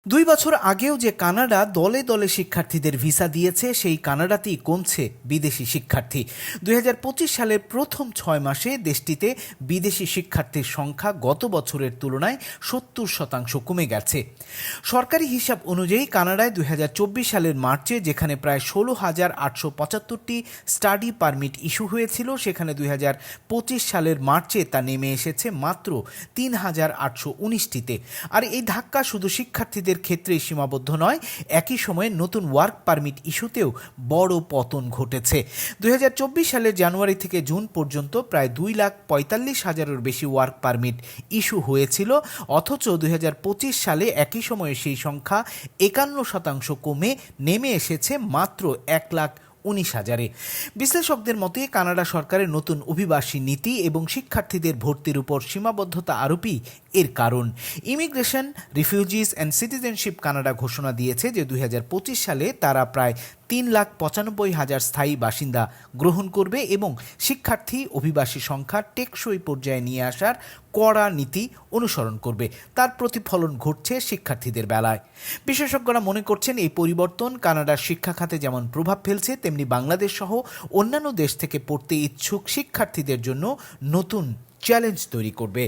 ২ বছর আগেও যে কানাডা দলে দলে শিক্ষার্থীদের ভিসা দিয়েছে, সেই কানাডাতেই কমছে বিদেশি শিক্ষার্থী। ২০২৫ সালের প্রথম ৬ মাসে দেশটিতে বিদেশি শিক্ষার্থীর সংখ্যা গত বছরের তুলনায় ৭০% কমে গেছে। সরকারি হিসাব অনুযায়ী কানাডায় ২০২৪ সালের মার্চে যেখানে প্রায় ১৬,৮৭৫টি স্টাডি পারমিট ইস্যু হয়েছিল, সেখানে ২০২৫ সালের মার্চে তা নেমে এসেছে মাত্র ৩,৮১৯টিতে। আর এই ধাক্কা শুধু শিক্ষার্থীদের ক্ষেত্রেই সীমাবদ্ধ নয়, একই সময়ে নতুন ওয়ার্ক পারমিট ইস্যুতেও বড় পতন ঘটেছে। ২০২৪ সালের জানুয়ারি থেকে জুন পর্যন্ত প্রায় ২,৪৫,০০০-এর বেশি ওয়ার্ক পারমিট ইস্যু হয়েছিল, অথচ ২০২৫ সালে একই সময়ে সেই সংখ্যা ৫১% কমে নেমে এসেছে মাত্র ১,১৯,০০০-এ। বিশ্লেষকদের মতে কানাডা সরকারের নতুন অভিবাসী নীতি এবং শিক্ষার্থীদের ভর্তির উপর সীমাবদ্ধতা আরোপই এর কারণ। Immigration, refugees and citizenship Canada ঘোষণা দিয়েছে যে ২০২৫ সালে তারা প্রায় ৩,৯৫,০০০ স্থায়ী বাসিন্দা গ্রহণ করবে এবং শিক্ষার্থী অভিবাসী সংখ্যা টেকসই পর্যায়ে নিয়ে আসার কড়া নীতি অনুসরণ করবে। তার প্রতিফলন ঘটছে শিক্ষার্থীদের বেলায়। বিশেষজ্ঞরা মনে করছেন এই পরিবর্তন কানাডার শিক্ষা খাতে যেমন প্রভাব ফেলছে, তেমনি বাংলাদেশ সহ অন্যান্য দেশ থেকে পড়তে ইচ্ছুক শিক্ষার্থীদের জন্য নতুন চ্যালেঞ্জ তৈরি করবে।